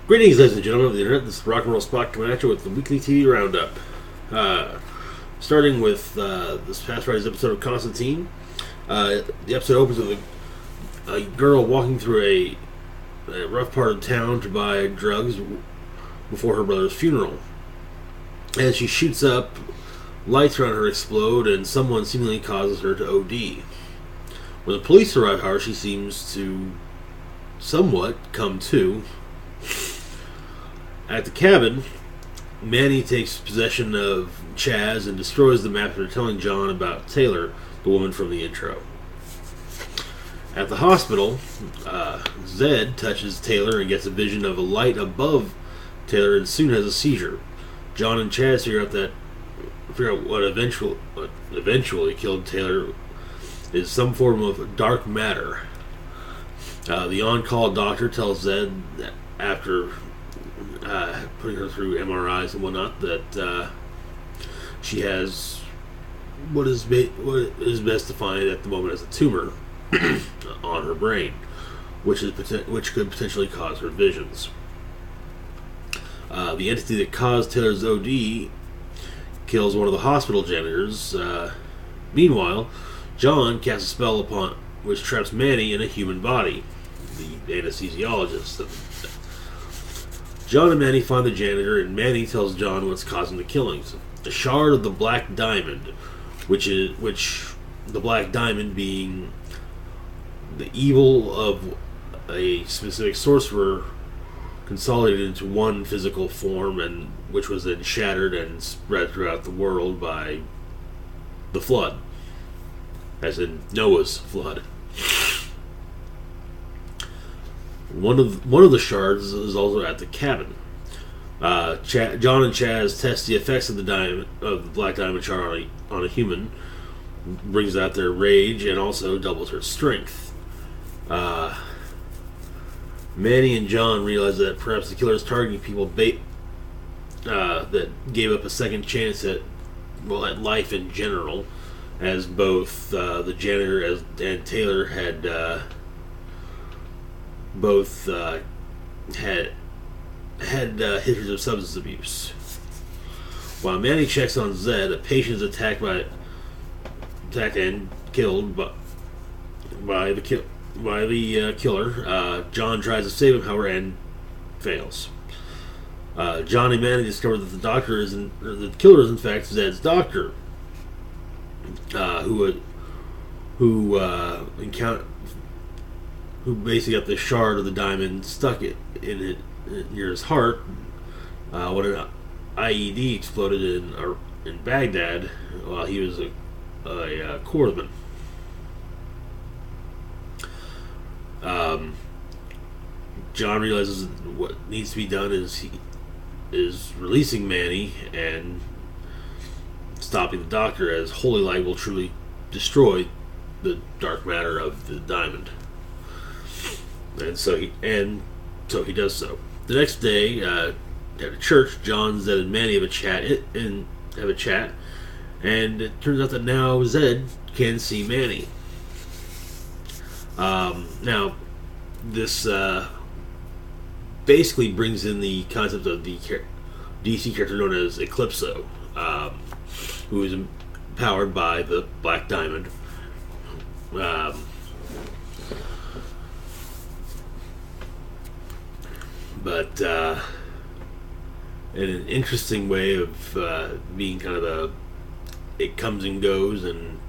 Greetings, ladies and gentlemen of the internet. This is Rock and Roll Spot coming at you with the weekly TV roundup. Starting with this past Friday's episode of Constantine. The episode opens with a girl walking through a rough part of town to buy drugs before her brother's funeral. As she shoots up, lights around her explode, and someone seemingly causes her to OD. When the police arrive, however, she seems to somewhat come to. At the cabin, Manny takes possession of Chaz and destroys the map after telling John about Taylor, the woman from the intro. At the hospital, Zed touches Taylor and gets a vision of a light above Taylor and soon has a seizure. John and Chaz figure out what eventually killed Taylor is some form of dark matter. The on-call doctor tells Zed that after putting her through MRIs and whatnot that she has what is best defined at the moment as a tumor on her brain, which could potentially cause her visions. The entity that caused Taylor's OD kills one of the hospital janitors. Meanwhile, John casts a spell upon which traps Manny in a human body. The anesthesiologist. John and Manny find the janitor, and Manny tells John what's causing the killings. A shard of the Black Diamond, which the Black Diamond being the evil of a specific sorcerer consolidated into one physical form, and which was then shattered and spread throughout the world by the flood, as in Noah's flood. One of the shards is also at the cabin. John and Chaz test the effects of the Black Diamond shard on a human, brings out their rage and also doubles her strength. Manny and John realize that perhaps the killer is targeting people that gave up a second chance at life in general, as both the janitor and Taylor had had histories of substance abuse. While Manny checks on Zed, a patient is attacked and killed by the killer. John tries to save him, however, and fails. John and Manny discover that the killer is in fact Zed's doctor, who basically got the shard of the diamond stuck near his heart when an IED exploded in Baghdad while he was a corpsman. John realizes what needs to be done is releasing Manny and stopping the doctor, as holy light will truly destroy the dark matter of the diamond. And so he does so. The next day, at a church, John, Zed, and Manny have a chat, and it turns out that now Zed can see Manny. Now, this basically brings in the concept of the DC character known as Eclipso, who is empowered by the Black Diamond. But in an interesting way of being kind of it comes and goes, and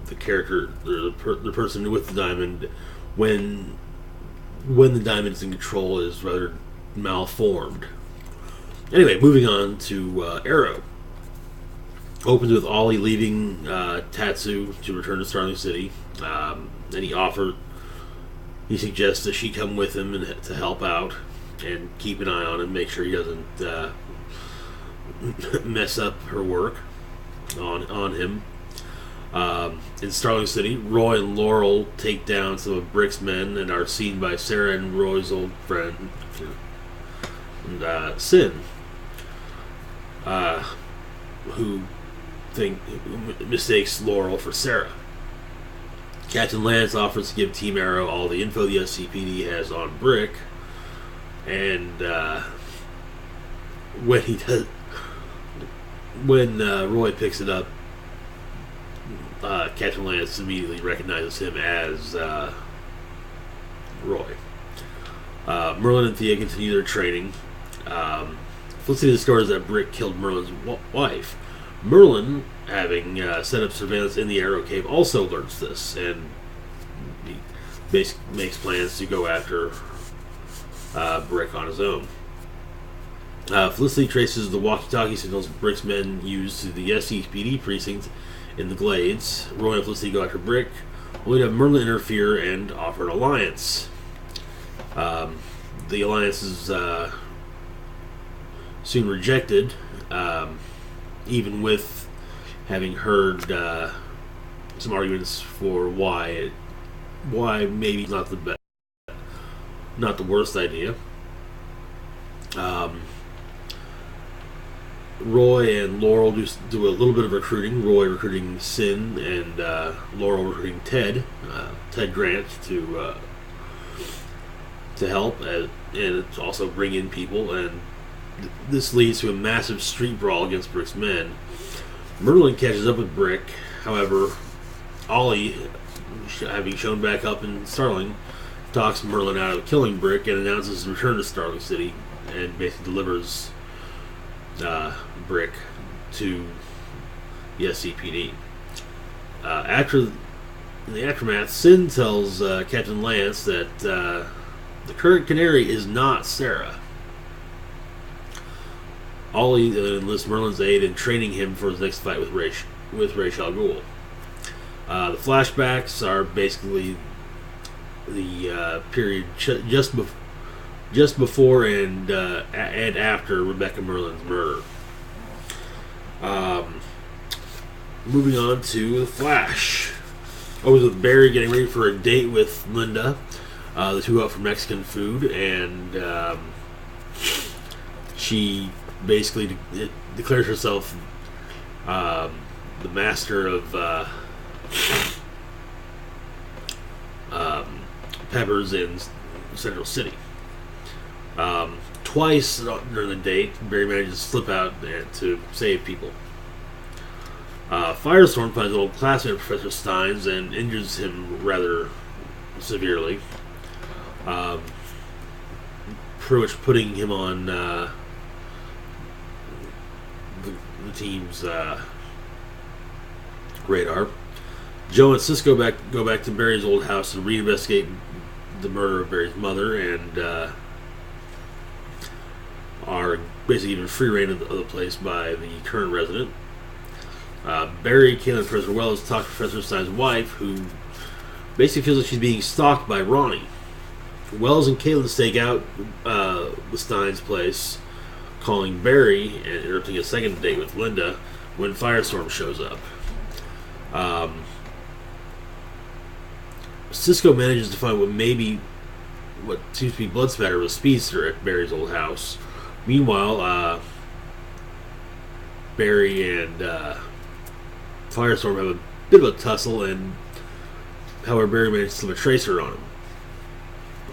the character, the person with the diamond, when the diamond's in control, is rather malformed. Anyway, moving on to Arrow. Opens with Ollie leaving Tatsu to return to Starling City, and he suggests that she come with him to help out and keep an eye on him, make sure he doesn't mess up her work on him. In Starling City, Roy and Laurel take down some of Brick's men and are seen by Sarah and Roy's old friend Sin, who mistakes Laurel for Sarah. Captain Lance offers to give Team Arrow all the info the SCPD has on Brick, And when he does, when Roy picks it up, Captain Lance immediately recognizes him as Roy. Merlin and Thea continue their training. Felicity discovers that Brick killed Merlin's wife. Merlin, having set up surveillance in the Arrow Cave, also learns this, and he makes plans to go after Brick on his own. Felicity traces the walkie-talkie signals Brick's men used to the SCPD precinct in the Glades. Roy and Felicity go after Brick, only to have Merlin interfere and offer an alliance. The alliance is soon rejected, even with having heard some arguments for why maybe not the worst idea. Roy and Laurel do a little bit of recruiting. Roy recruiting Sin, and Laurel recruiting Ted Grant to help, and also bring in people. And this leads to a massive street brawl against Brick's men. Merlin catches up with Brick. However, Ollie, having shown back up in Starling, talks Merlin out of killing Brick and announces his return to Starling City, and basically delivers Brick to the SCPD. In the aftermath, Sin tells Captain Lance that the current Canary is not Sarah. Ollie enlists Merlin's aid in training him for his next fight with Ra's al Ghul. The flashbacks are basically the period just before and after Rebecca Merlin's murder. Moving on to The Flash. Opens with Barry getting ready for a date with Linda. The two go out for Mexican food, and she basically declares herself the master of peppers in Central City. Twice during the date, Barry manages to slip out to save people. Firestorm finds an old classmate of Professor Stein's and injures him rather severely, pretty much putting him on the team's radar. Joe and Cisco go back to Barry's old house to reinvestigate the murder of Barry's mother, and are basically given free reign of the place by the current resident. Barry, Caitlin, and Professor Wells talk to Professor Stein's wife, who basically feels like she's being stalked by Ronnie. Wells and Caitlin stake out the Stein's place, calling Barry and interrupting a second date with Linda when Firestorm shows up. Cisco manages to find what seems to be blood spatter of a speedster at Barry's old house. Meanwhile, Barry and Firestorm have a bit of a tussle, and however, Barry manages to slip a tracer on him.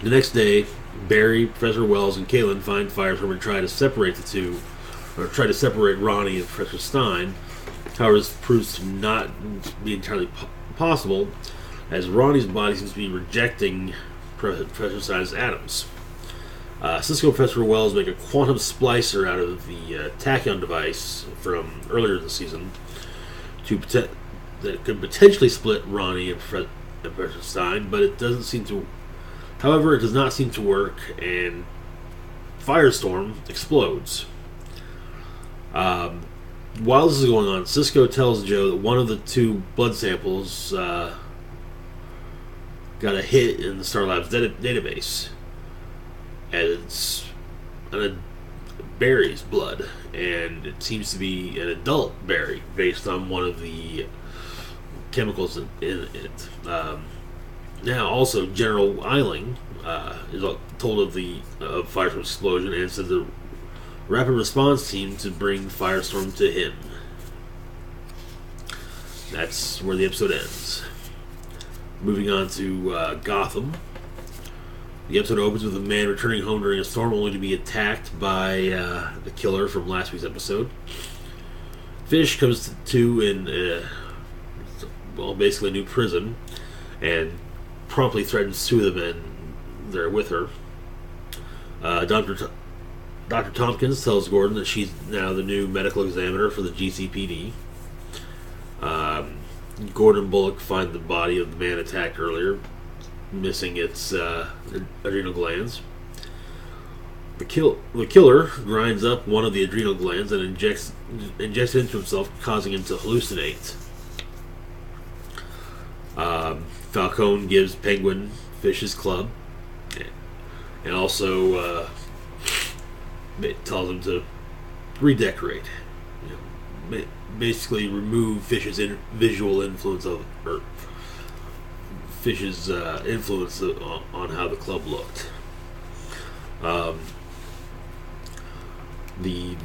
The next day, Barry, Professor Wells, and Caitlin find Firestorm and try to separate the two, or try to separate Ronnie and Professor Stein. However, this proves to not be entirely possible, as Ronnie's body seems to be rejecting Professor Stein's atoms. Cisco and Professor Wells make a quantum splicer out of the tachyon device from earlier in the season that could potentially split Ronnie and Professor Stein, but it doesn't seem to. However, it does not seem to work, and Firestorm explodes. While this is going on, Cisco tells Joe that one of the two blood samples got a hit in the Star Labs database, and it's Barry's blood, and it seems to be an adult Barry based on one of the chemicals in it. Now, also, General Eiling is told of Firestorm's explosion and sends a rapid response team to bring Firestorm to him. That's where the episode ends. Moving on to Gotham. The episode opens with a man returning home during a storm, only to be attacked by the killer from last week's episode. Fish comes to in, basically a new prison, and promptly threatens two of the men that are with her. Dr. Tompkins tells Gordon that she's now the new medical examiner for the GCPD. Gordon and Bullock find the body of the man attacked earlier, missing its adrenal glands. The killer grinds up one of the adrenal glands and injects it into himself, causing him to hallucinate. Falcone gives Penguin Fish's club, and also tells him to redecorate. Basically remove Fish's visual influence Fish's influence on how the club looked. The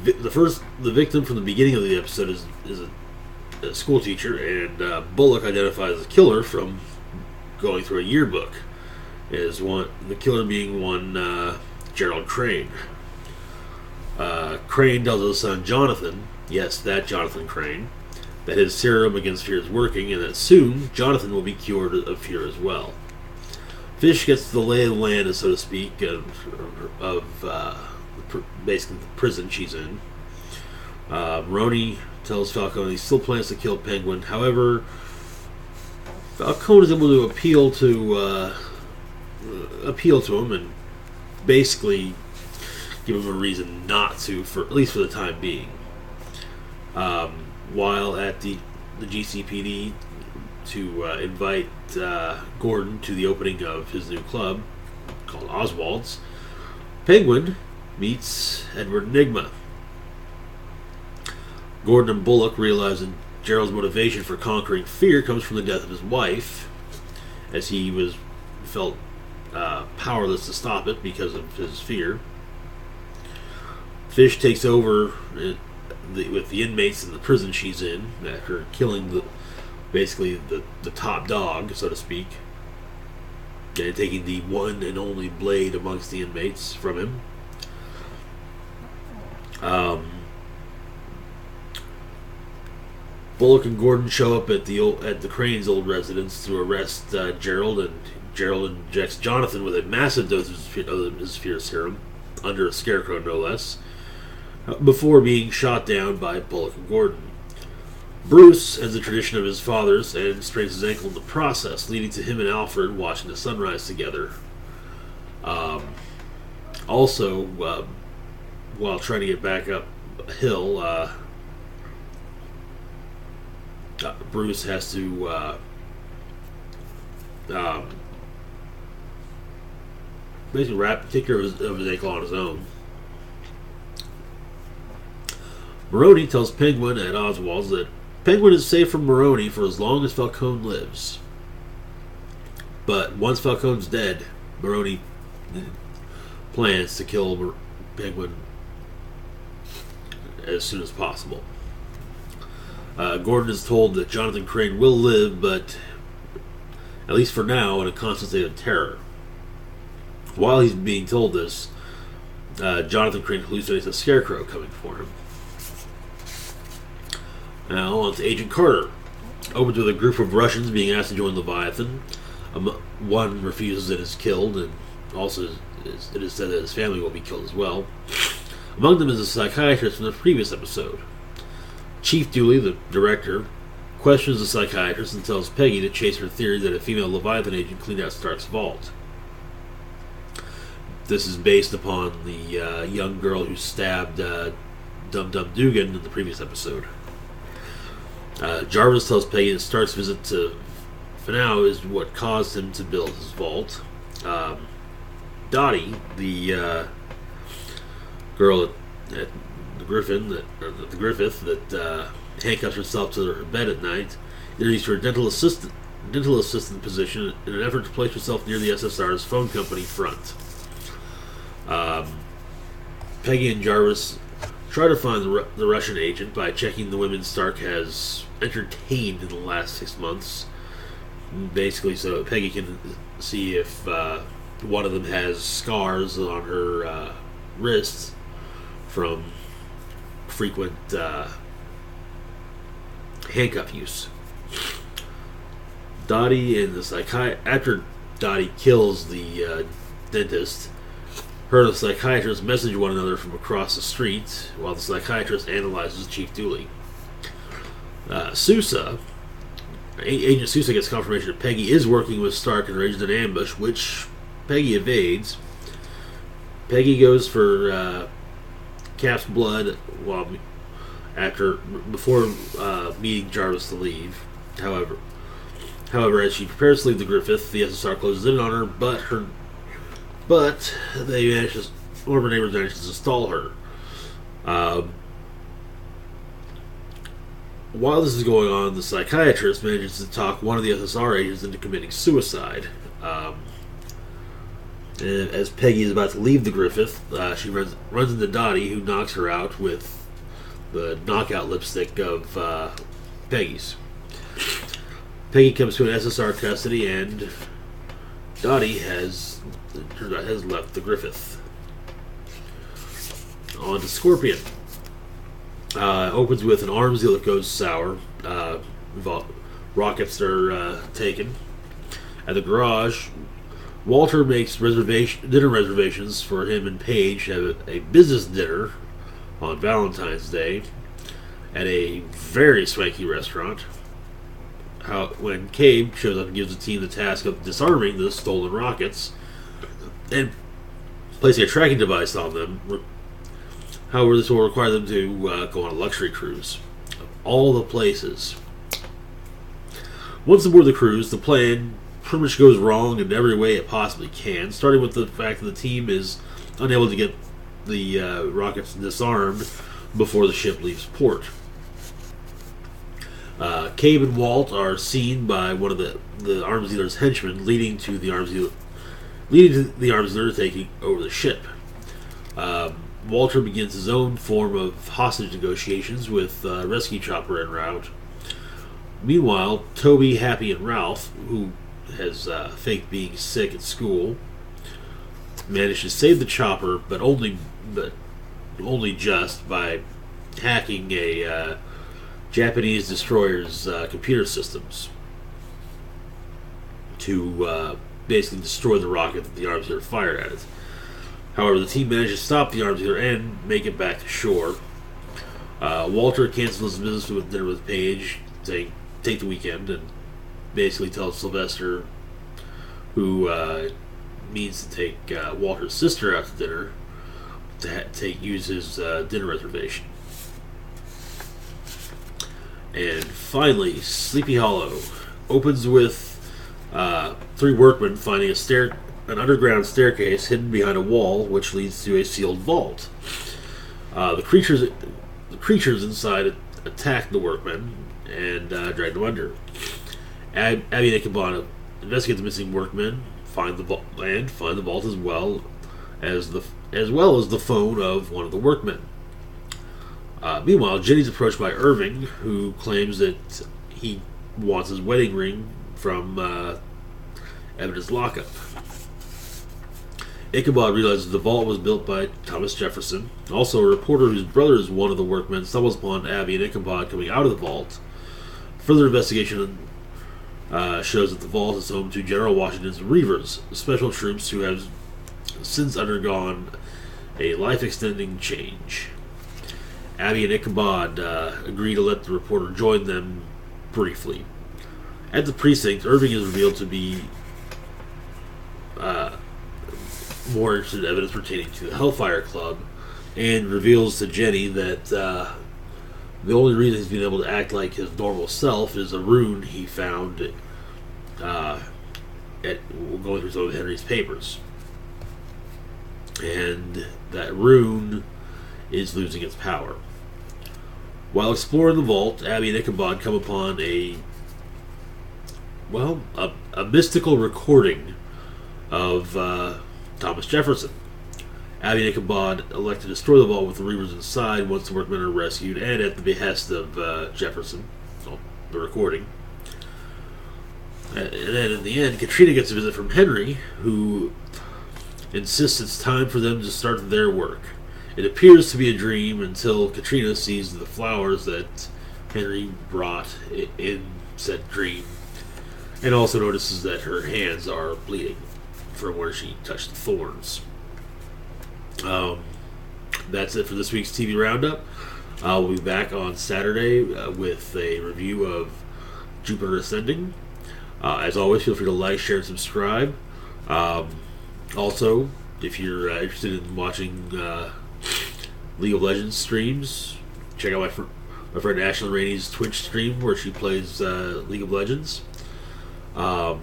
victim from the beginning of the episode is a school teacher, and Bullock identifies the killer from going through a yearbook. The killer being one Gerald Crane. Crane tells his son Jonathan, yes, that Jonathan Crane, that his serum against fear is working, and that soon Jonathan will be cured of fear as well. Fish gets the lay of the land, so to speak, of basically the prison she's in. Maroney tells Falcone he still plans to kill Penguin. However, Falcone is able to appeal to him and basically give him a reason not to, at least for the time being. While at the GCPD to invite Gordon to the opening of his new club called Oswald's, Penguin meets Edward Nygma. Gordon and Bullock realize that Gerald's motivation for conquering fear comes from the death of his wife, as he felt powerless to stop it because of his fear. Fish takes over with the inmates in the prison she's in after killing the top dog, so to speak, and taking the one and only blade amongst the inmates from him. Bullock and Gordon show up at the Crane's old residence to arrest Gerald, and Gerald injects Jonathan with a massive dose of his fear serum, under a scarecrow no less, before being shot down by Bullock and Gordon. Bruce has the tradition of his father's and sprains his ankle in the process, leading to him and Alfred watching the sunrise together. Also, while trying to get back up a hill, Bruce has to basically take care of his ankle on his own. Maroney tells Penguin at Oswald's that Penguin is safe from Maroney for as long as Falcone lives. But once Falcone's dead, Maroney plans to kill Penguin as soon as possible. Gordon is told that Jonathan Crane will live, but at least for now, in a constant state of terror. While he's being told this, Jonathan Crane hallucinates a scarecrow coming for him. Now on to Agent Carter. Opens with a group of Russians being asked to join Leviathan. One refuses and is killed, and also it is said that his family will be killed as well. Among them is a psychiatrist from the previous episode. Chief Dooley, the director, questions the psychiatrist and tells Peggy to chase her theory that a female Leviathan agent cleaned out Stark's vault. This is based upon the young girl who stabbed Dum Dum Dugan in the previous episode. Jarvis tells Peggy that Stark's visit to Fanau is what caused him to build his vault. Dottie, the girl at the Griffith that handcuffs herself to her bed at night, interviews for a dental assistant position in an effort to place herself near the SSR's phone company front. Peggy and Jarvis try to find the Russian agent by checking the women Stark has entertained in the last 6 months, basically so Peggy can see if One of them has scars on her wrists from frequent handcuff use. Dottie and the after Dottie kills the dentist, her and the psychiatrist message one another from across the street while the psychiatrist analyzes Chief Dooley. Agent Sousa gets confirmation that Peggy is working with Stark and arranges an ambush, which Peggy evades. Peggy goes for Cap's blood before meeting Jarvis to leave. However, as she prepares to leave the Griffith, the SSR closes in on her, but one of her neighbors manages to stall her. While this is going on, the psychiatrist manages to talk one of the SSR agents into committing suicide. And as Peggy is about to leave the Griffith, she runs into Dottie, who knocks her out with the knockout lipstick of Peggy's. Peggy comes to an SSR custody, and Dottie has left the Griffith. On to Scorpion. Opens with an arms deal that goes sour. Rockets are taken. At the garage, Walter makes dinner reservations for him and Paige to have a business dinner on Valentine's Day at a very swanky restaurant. When Cabe shows up and gives the team the task of disarming the stolen rockets and placing a tracking device on them. However, this will require them to go on a luxury cruise. Of all the places. Once aboard the cruise, the plan pretty much goes wrong in every way it possibly can, starting with the fact that the team is unable to get the rockets disarmed before the ship leaves port. Cabe and Walt are seen by one of the arms dealer's henchmen, leading to the arms dealer taking over the ship. Walter begins his own form of hostage negotiations with rescue chopper en route. Meanwhile, Toby, Happy, and Ralph, who has faked being sick at school, manage to save the chopper, but only just by hacking a Japanese destroyer's computer systems to basically destroy the rocket that the arms dealer fired at it. However, the team manages to stop the arms dealer and make it back to shore. Walter cancels his business with dinner with Paige, saying take the weekend, and basically tells Sylvester, who means to take Walter's sister out to dinner, to use his dinner reservation. And finally, Sleepy Hollow opens with three workmen finding an underground staircase hidden behind a wall, which leads to a sealed vault. The creatures inside attack the workmen and drag them under. Abby and Ichabod investigate the missing workmen, find the vault as well as the phone of one of the workmen. Meanwhile, Jenny's approached by Irving, who claims that he wants his wedding ring from evidence lockup. Ichabod realizes the vault was built by Thomas Jefferson. Also, a reporter whose brother is one of the workmen stumbles upon Abby and Ichabod coming out of the vault. Further investigation shows that the vault is home to General Washington's Reavers, special troops who have since undergone a life-extending change. Abby and Ichabod agree to let the reporter join them briefly. At the precinct, Irving is revealed to be more interested in evidence pertaining to the Hellfire Club, and reveals to Jenny that the only reason he's been able to act like his normal self is a rune he found going through some of Henry's papers. And that rune is losing its power. While exploring the vault, Abby and Ichabod come upon a mystical recording of Thomas Jefferson. Abby and Ichabod elect to destroy the vault with the Reavers inside once the workmen are rescued, and at the behest of Jefferson, the recording. And then in the end, Katrina gets a visit from Henry, who insists it's time for them to start their work. It appears to be a dream until Katrina sees the flowers that Henry brought in said dream, and also notices that her hands are bleeding from where she touched the thorns. That's it for this week's TV Roundup. We'll be back on Saturday with a review of Jupiter Ascending. As always, feel free to like, share, and subscribe. Also, if you're interested in watching League of Legends streams, check out my friend Ashley Rainey's Twitch stream where she plays League of Legends. Well,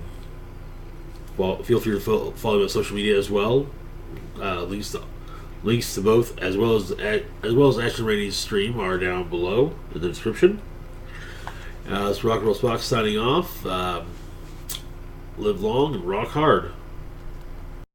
feel free to follow me on social media as well. Links to both, as well as Ashley Rainey's stream, are down below in the description. It's Rock and Roll Spock signing off. Live long and rock hard.